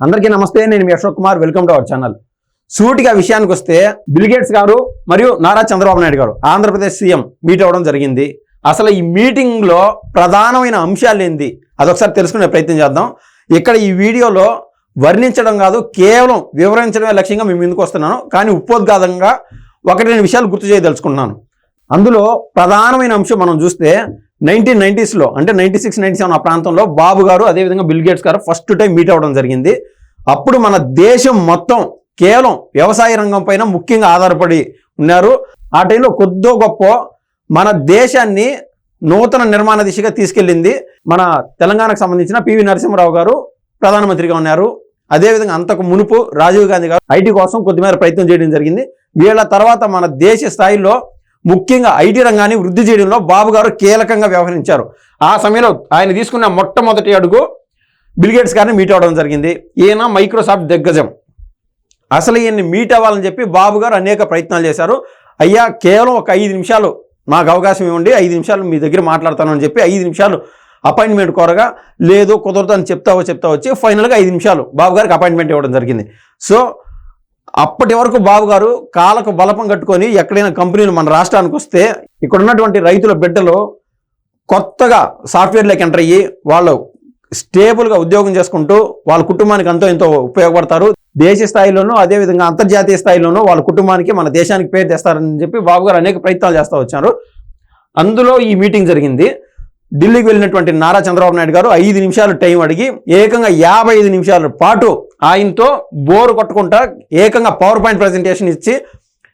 అందరికీ నమస్తే, నేను మీ Ashok Kumar. Welcome to our channel. సూటిగా విషయానికి వస్తే బిల్ గేట్స్ గారు మరియు నారా చంద్రబాబు నాయుడు గారు ఆంధ్రప్రదేశ్ సీఎం మీట్ అవ్వడం జరిగింది. అసలు ఈ మీటింగ్లో ప్రధానమైన అంశాలు ఏంది అదొకసారి తెలుసుకునే ప్రయత్నం చేద్దాం. ఇక్కడ ఈ వీడియోలో వర్ణించడం కాదు, కేవలం వివరించడమే లక్ష్యంగా మేము ముందుకు వస్తున్నాను. కానీ ఉపోద్ఘాతంగా ఒకటి రెండు విషయాలు గుర్తు చేయదలుచుకున్నాను. అందులో ప్రధానమైన అంశం మనం చూస్తే 1990s అంటే 96, 97 ఆ ప్రాంతంలో బాబు గారు అదేవిధంగా బిల్ గేట్స్ గారు ఫస్ట్ టైం మీట్ అవ్వడం జరిగింది. అప్పుడు మన దేశం మొత్తం కేవలం వ్యవసాయ రంగం పైన ముఖ్యంగా ఆధారపడి ఉన్నారు. ఆ టైంలో కొద్దో గొప్ప మన దేశాన్ని నూతన నిర్మాణ దిశగా తీసుకెళ్ళింది మన తెలంగాణకు సంబంధించిన పివి నరసింహారావు గారు ప్రధానమంత్రిగా ఉన్నారు. అదేవిధంగా అంతకు మునుపు రాజీవ్ గాంధీ గారు ఐటీ కోసం కొద్దిమేర ప్రయత్నం చేయడం జరిగింది. వీళ్ళ తర్వాత మన దేశ స్థాయిలో ముఖ్యంగా ఐటీ రంగాన్ని వృద్ధి చేయడంలో బాబు గారు కీలకంగా వ్యవహరించారు. ఆ సమయంలో ఆయన తీసుకున్న మొట్టమొదటి అడుగు బిల్ గేట్స్ గారిని మీట్ అవ్వడం జరిగింది. ఈయన మైక్రోసాఫ్ట్ దిగ్గజం. అసలు ఈయన్ని మీట్ అవ్వాలని చెప్పి బాబు గారు అనేక ప్రయత్నాలు చేశారు. అయ్యా, కేవలం ఒక 5 నిమిషాలు నాకు అవకాశం ఇవ్వండి, 5 నిమిషాలు మీ దగ్గర మాట్లాడతాను అని చెప్పి 5 నిమిషాలు అపాయింట్మెంట్ కోరగా, లేదు కుదరదు అని చెప్తా వచ్చి ఫైనల్గా 5 నిమిషాలు బాబు గారికి అపాయింట్మెంట్ ఇవ్వడం జరిగింది. సో అప్పటి వరకు బాబు గారు కాలకు బలపం కట్టుకొని ఎక్కడైనా కంపెనీలు మన రాష్ట్రానికి వస్తే ఇక్కడ ఉన్నటువంటి రైతుల బిడ్డలు కొత్తగా సాఫ్ట్వేర్లోకి ఎంటర్ అయ్యి వాళ్ళు స్టేబుల్గా ఉద్యోగం చేసుకుంటూ వాళ్ళ కుటుంబానికి ఎంతో ఉపయోగపడతారు. దేశ స్థాయిలోనూ అదేవిధంగా అంతర్జాతీయ స్థాయిలోనూ వాళ్ళ కుటుంబానికి మన దేశానికి పేరు తెస్తారని చెప్పి బాబు గారు అనేక ప్రయత్నాలు చేస్తూ వచ్చారు. అందులో ఈ మీటింగ్ జరిగింది. ఢిల్లీకి వెళ్ళినటువంటి నారా చంద్రబాబు నాయుడు గారు 5 నిమిషాలు టైం అడిగి ఏకంగా 55 నిమిషాల పాటు ఆయనతో బోరు కొట్టుకుంటా ఏకంగా పవర్ పాయింట్ ప్రజెంటేషన్ ఇచ్చి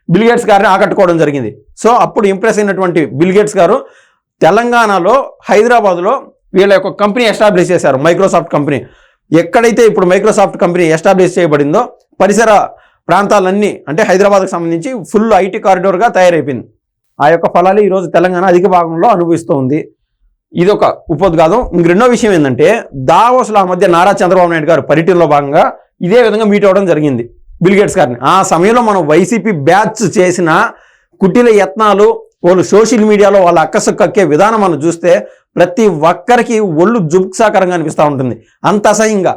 బిల్ గేట్స్ గారిని ఆకట్టుకోవడం జరిగింది. సో అప్పుడు ఇంప్రెస్ అయినటువంటి బిల్ గేట్స్ గారు తెలంగాణలో హైదరాబాద్లో వీళ్ళ యొక్క కంపెనీ ఎస్టాబ్లిష్ చేశారు, మైక్రోసాఫ్ట్ కంపెనీ. ఎక్కడైతే ఇప్పుడు మైక్రోసాఫ్ట్ కంపెనీ ఎస్టాబ్లిష్ చేయబడిందో పరిసర ప్రాంతాలన్నీ అంటే హైదరాబాద్కు సంబంధించి ఫుల్ ఐటీ కారిడోర్గా తయారైపోయింది. ఆ యొక్క ఫలాలు ఈరోజు తెలంగాణ అధిక భాగంలో అనుభవిస్తూ ఉంది. ఇది ఒక ఉపోద్ఘాతం. ఇంక రెండో విషయం ఏంటంటే దావోస్లో ఆ మధ్య నారా చంద్రబాబు నాయుడు గారు పర్యటనలో భాగంగా ఇదే విధంగా మీట్ అవ్వడం జరిగింది బిల్ గేట్స్ గారిని. ఆ సమయంలో మనం వైసీపీ బ్యాచ్ చేసిన కుటిల యత్నాలు, వాళ్ళు సోషల్ మీడియాలో వాళ్ళ అక్కసు కక్కే విధానం మనం చూస్తే ప్రతి ఒక్కరికి ఒళ్ళు జుబ్సాకరంగా అనిపిస్తూ ఉంటుంది. అంత అసహ్యంగా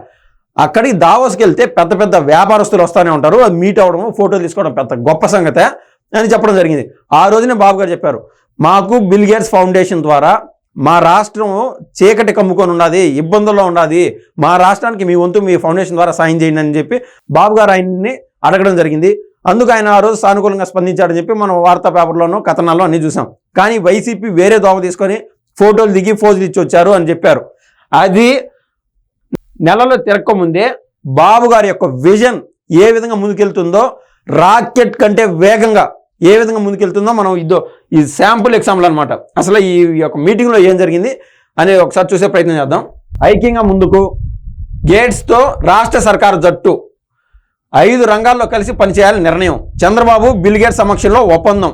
అక్కడికి దావోస్కి వెళ్తే పెద్ద పెద్ద వ్యాపారస్తులు వస్తూనే ఉంటారు. అది మీట్ అవ్వడం, ఫోటోలు తీసుకోవడం పెద్ద గొప్ప సంగతే అని చెప్పడం జరిగింది. ఆ రోజునే బాబు గారు చెప్పారు, మాకు బిల్ గేట్స్ ఫౌండేషన్ ద్వారా మా రాష్ట్రం చీకటి కమ్ముకొని ఉన్నది, ఇబ్బందుల్లో ఉన్నది, మా రాష్ట్రానికి మీ వంతు మీ ఫౌండేషన్ ద్వారా సాయం చేయండి అని చెప్పి బాబు గారు ఆయన్ని అడగడం జరిగింది. అందుకు ఆయన ఆ రోజు సానుకూలంగా స్పందించాడని చెప్పి మనం వార్తా పేపర్లోనూ కథనాల్లో అన్నీ చూసాం. కానీ వైసీపీ వేరే దోవ తీసుకొని ఫోటోలు దిగి ఫోజులు ఇచ్చి వచ్చారు అని చెప్పారు. అది నెలలో తిరగకముందే బాబు గారి యొక్క విజన్ ఏ విధంగా ముందుకెళ్తుందో, రాకెట్ కంటే వేగంగా ఏ విధంగా ముందుకెళ్తుందో మనం ఈ శాంపుల్ ఎగ్జాంపుల్ అనమాట. అసలు ఈ యొక్క మీటింగ్లో ఏం జరిగింది అనేది ఒకసారి చూసే ప్రయత్నం చేద్దాం. ఐక్యంగా ముందుకు గేట్స్తో రాష్ట్ర సర్కారు జట్టు 5 రంగాల్లో కలిసి పనిచేయాలని నిర్ణయం. చంద్రబాబు బిల్ గేట్స్ సమక్షంలో ఒప్పందం.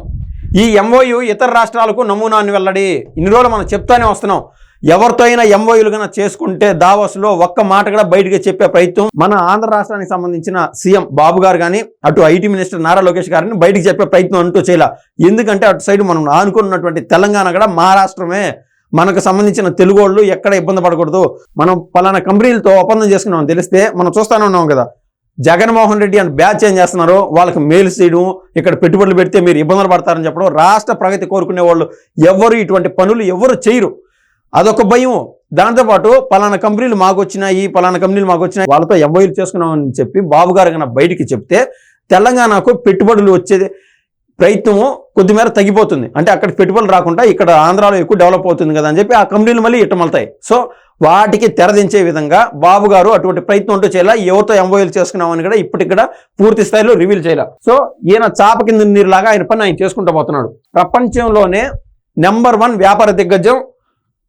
ఈ ఎంఓయు ఇతర రాష్ట్రాలకు నమూనాన్ని వెల్లడి. ఇన్ని రోజులు మనం చెప్తానే వస్తున్నాం, ఎవరితో అయినా ఎంఓయూలు కన్నా చేసుకుంటే దావోస్లో ఒక్క మాట కూడా బయటకు చెప్పే ప్రయత్నం మన ఆంధ్ర రాష్ట్రానికి సంబంధించిన సీఎం బాబు గారు కానీ అటు ఐటీ మినిస్టర్ నారా లోకేష్ గారిని బయటకు చెప్పే ప్రయత్నం అంటూ చేయాల. ఎందుకంటే అటు సైడ్ మనం ఆనుకున్నటువంటి తెలంగాణ కూడా మా రాష్ట్రమే, మనకు సంబంధించిన తెలుగు వాళ్ళు ఎక్కడ ఇబ్బంది పడకూడదు, మనం పలానా కంపెనీలతో ఒప్పందం చేసుకున్నాం తెలిస్తే మనం చూస్తూనే ఉన్నాం కదా. జగన్మోహన్ రెడ్డి అని బ్యాచ్ ఏం చేస్తున్నారు, వాళ్ళకి మెయిల్స్ చేయడం, ఇక్కడ పెట్టుబడులు పెడితే మీరు ఇబ్బందులు పడతారని చెప్పడం. రాష్ట్ర ప్రగతి కోరుకునే వాళ్ళు ఎవరు ఇటువంటి పనులు ఎవరు చేయరు, అదొక భయం. దాంతోపాటు పలానా కంపెనీలు మాకు వచ్చినాయి, పలానా కంపెనీలు మాకు వచ్చినాయి, వాళ్ళతో ఎంఓయూలు చేసుకున్నామని చెప్పి బాబు గారు కన్నా బయటికి చెప్తే తెలంగాణకు పెట్టుబడులు వచ్చే ప్రయత్నము కొద్దిమేర తగ్గిపోతుంది. అంటే అక్కడ పెట్టుబడులు రాకుండా ఇక్కడ ఆంధ్రాలో ఎక్కువ డెవలప్ అవుతుంది కదా అని చెప్పి ఆ కంపెనీలు మళ్ళీ ఇట్టమలుతాయి. సో వాటికి తెరదించే విధంగా బాబు గారు అటువంటి ప్రయత్నం అంటూ చేయాల. ఎవరితో ఎంఓయూలు చేసుకున్నామని కూడా ఇప్పటికి పూర్తి స్థాయిలో రివీల్ చేయాల. సో ఈయన చాప కింద నీరులాగా ఆయన పని ఆయన చేసుకుంటూ పోతున్నాడు. ప్రపంచంలోనే నెంబర్ 1 వ్యాపార దిగ్గజం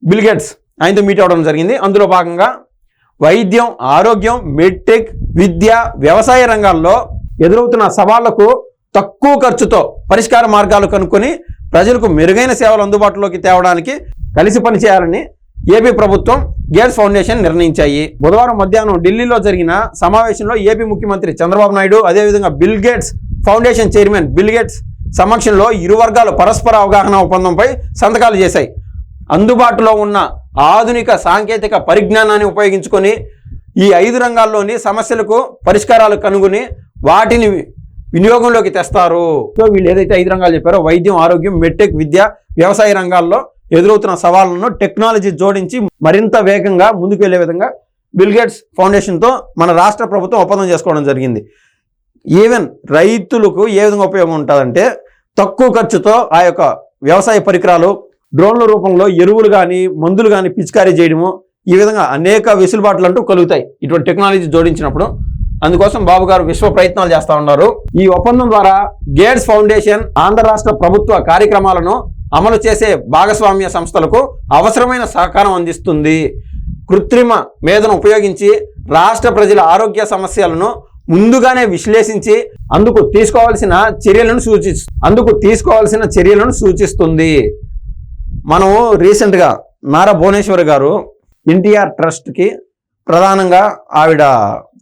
బిల్ గేట్స్ ఆయనతో మీట్ అవ్వడం జరిగింది. అందులో భాగంగా వైద్యం, ఆరోగ్యం, మెడ్టెక్, విద్య, వ్యవసాయ రంగాల్లో ఎదురవుతున్న సవాళ్లకు తక్కువ ఖర్చుతో పరిష్కార మార్గాలు కనుక్కొని ప్రజలకు మెరుగైన సేవలు అందుబాటులోకి తేవడానికి కలిసి పనిచేయాలని ఏపీ ప్రభుత్వం గేట్స్ ఫౌండేషన్ నిర్ణయించాయి. బుధవారం మధ్యాహ్నం ఢిల్లీలో జరిగిన సమావేశంలో ఏపీ ముఖ్యమంత్రి చంద్రబాబు నాయుడు అదేవిధంగా bill gates foundation chairman bill gates సమక్షంలో ఇరు వర్గాలు పరస్పర అవగాహన ఒప్పందంపై సంతకాలు చేశాయి. అందుబాటులో ఉన్న ఆధునిక సాంకేతిక పరిజ్ఞానాన్ని ఉపయోగించుకొని ఈ 5 రంగాల్లోని సమస్యలకు పరిష్కారాలు కనుగొని వాటిని వినియోగంలోకి తెస్తారు. సో వీళ్ళు ఏదైతే 5 రంగాలు చెప్పారో వైద్యం, ఆరోగ్యం, మెడ్టెక్, విద్య, వ్యవసాయ రంగాల్లో ఎదురవుతున్న సవాళ్లను టెక్నాలజీ జోడించి మరింత వేగంగా ముందుకు వెళ్లే విధంగా బిల్ గేట్స్ ఫౌండేషన్తో మన రాష్ట్ర ప్రభుత్వం ఒప్పందం చేసుకోవడం జరిగింది. ఈవెన్ రైతులకు ఏ విధంగా ఉపయోగం ఉంటుందంటే తక్కువ ఖర్చుతో ఆ యొక్క వ్యవసాయ పరికరాలు, డ్రోన్ల రూపంలో ఎరువులు కానీ మందులు కానీ పిచికారీ చేయడము, ఈ విధంగా అనేక వెసులుబాట్లు అంటూ కలుగుతాయి ఇటువంటి టెక్నాలజీ జోడించినప్పుడు. అందుకోసం బాబు గారు విశ్వ ప్రయత్నాలు చేస్తూ ఉన్నారు. ఈ ఒప్పందం ద్వారా గేట్స్ ఫౌండేషన్ ఆంధ్ర రాష్ట్ర ప్రభుత్వ కార్యక్రమాలను అమలు చేసే భాగస్వామ్య సంస్థలకు అవసరమైన సహకారం అందిస్తుంది. కృత్రిమ మేధను ఉపయోగించి రాష్ట్ర ప్రజల ఆరోగ్య సమస్యలను ముందుగానే విశ్లేషించి అందుకు తీసుకోవాల్సిన చర్యలను సూచిస్తుంది. మనము రీసెంట్గా నారా భువనేశ్వరి గారు ఎన్టీఆర్ ట్రస్ట్కి ప్రధానంగా ఆవిడ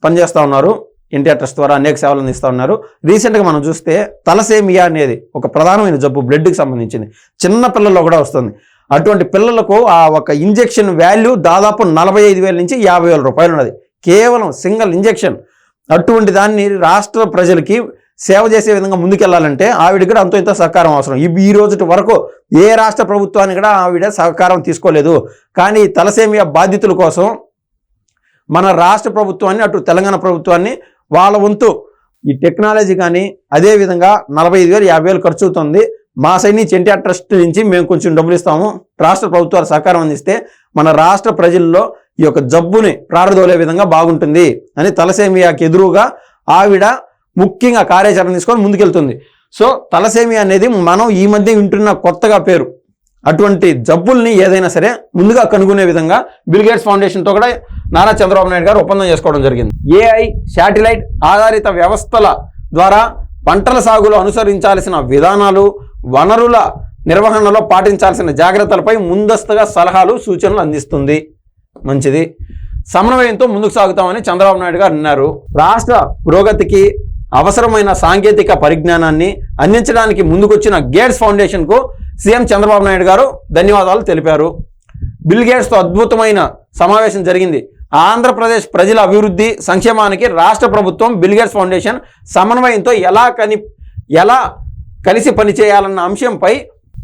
పనిచేస్తూ ఉన్నారు. ఎన్టీఆర్ ట్రస్ట్ ద్వారా అనేక సేవలు అందిస్తూ ఉన్నారు. రీసెంట్గా మనం చూస్తే తలసేమియా అనేది ఒక ప్రధానమైన జబ్బు, బ్లడ్కి సంబంధించింది, చిన్న పిల్లల్లో కూడా వస్తుంది. అటువంటి పిల్లలకు ఆ ఒక ఇంజెక్షన్ వాల్యూ దాదాపు 45,000 నుంచి 50,000 రూపాయలు ఉన్నది, కేవలం సింగిల్ ఇంజెక్షన్. అటువంటి దాన్ని రాష్ట్ర ప్రజలకి సేవ చేసే విధంగా ముందుకెళ్లాలంటే ఆవిడ కూడా అంతో ఇంత సహకారం అవసరం. ఈ రోజు వరకు ఏ రాష్ట్ర ప్రభుత్వాన్ని కూడా ఆవిడ సహకారం తీసుకోలేదు. కానీ తలసేమియా బాధితుల కోసం మన రాష్ట్ర ప్రభుత్వాన్ని, అటు తెలంగాణ ప్రభుత్వాన్ని వాళ్ళ వంతు ఈ టెక్నాలజీ కానీ అదేవిధంగా 45,000 50,000 ఖర్చు అవుతుంది. మా సైడ్ నుంచి ఎన్టీఆర్ ట్రస్ట్ నుంచి మేము కొంచెం డబ్బులు ఇస్తాము, రాష్ట్ర ప్రభుత్వాలు సహకారం అందిస్తే మన రాష్ట్ర ప్రజల్లో ఈ యొక్క జబ్బుని ప్రారదోలే విధంగా బాగుంటుంది అని తలసేమియాకి ఎదురుగా ఆవిడ ముఖ్యంగా కార్యాచరణ తీసుకొని ముందుకెళ్తుంది. సో తలసేమియా అనేది మనం ఈ మధ్య వింటున్న కొత్తగా పేరు. అటువంటి జబ్బుల్ని ఏదైనా సరే ముందుగా కనుగొనే విధంగా బిల్ గేట్స్ ఫౌండేషన్తో కూడా నారా చంద్రబాబు నాయుడు గారు ఒప్పందం చేసుకోవడం జరిగింది. AI శాటిలైట్ ఆధారిత వ్యవస్థల ద్వారా పంటల సాగులో అనుసరించాల్సిన విధానాలు, వనరుల నిర్వహణలో పాటించాల్సిన జాగ్రత్తలపై ముందస్తుగా సలహాలు, సూచనలు అందిస్తుంది. మంచిది. సమన్వయంతో ముందుకు సాగుతామని చంద్రబాబు నాయుడు గారు అన్నారు. రాష్ట్ర పురోగతికి అవసరమైన సాంకేతిక పరిజ్ఞానాన్ని అందించడానికి ముందుకొచ్చిన గేట్స్ ఫౌండేషన్కు సీఎం చంద్రబాబు నాయుడు గారు ధన్యవాదాలు తెలిపారు. బిల్ గేట్స్తో అద్భుతమైన సమావేశం జరిగింది. ఆంధ్రప్రదేశ్ ప్రజల అభివృద్ధి సంక్షేమానికి రాష్ట్ర ప్రభుత్వం, బిల్ గేట్స్ ఫౌండేషన్ సమన్వయంతో ఎలా కలిసి పనిచేయాలన్న అంశంపై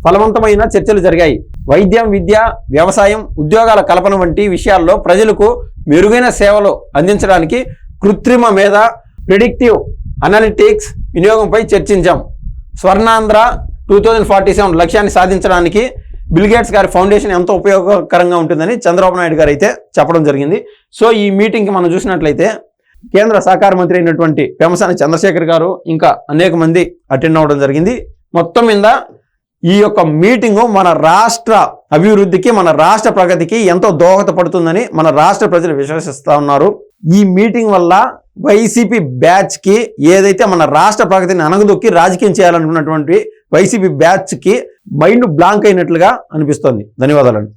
ఫలవంతమైన చర్చలు జరిగాయి. వైద్యం, విద్య, వ్యవసాయం, ఉద్యోగాల కల్పన వంటి విషయాల్లో ప్రజలకు మెరుగైన సేవలు అందించడానికి కృత్రిమ మేధ, ప్రిడిక్టివ్ అనలిటిక్స్ వినియోగంపై చర్చించాం. స్వర్ణాంధ్ర 2047 లక్ష్యాన్ని సాధించడానికి బిల్ గేట్స్ గారి ఫౌండేషన్ ఎంతో ఉపయోగకరంగా ఉంటుందని చంద్రబాబు నాయుడు గారు అయితే చెప్పడం జరిగింది. సో ఈ మీటింగ్కి మనం చూసినట్లయితే కేంద్ర సహకార మంత్రి అయినటువంటి పెమ్మసాని చంద్రశేఖర్ గారు ఇంకా అనేక మంది అటెండ్ అవ్వడం జరిగింది. మొత్తం మీద ఈ యొక్క మీటింగు మన రాష్ట్ర అభివృద్ధికి, మన రాష్ట్ర ప్రగతికి ఎంతో దోహదపడుతుందని మన రాష్ట్ర ప్రజలు విశ్వసిస్తూ ఉన్నారు. ఈ మీటింగ్ వల్ల వైసీపీ బ్యాచ్కి, ఏదైతే మన రాష్ట్ర ప్రగతిని అనగదొక్కి రాజకీయం చేయాలనుకున్నటువంటి వైసీపీ బ్యాచ్కి మైండ్ బ్లాంక్ అయినట్లుగా అనిపిస్తోంది. ధన్యవాదాలండి.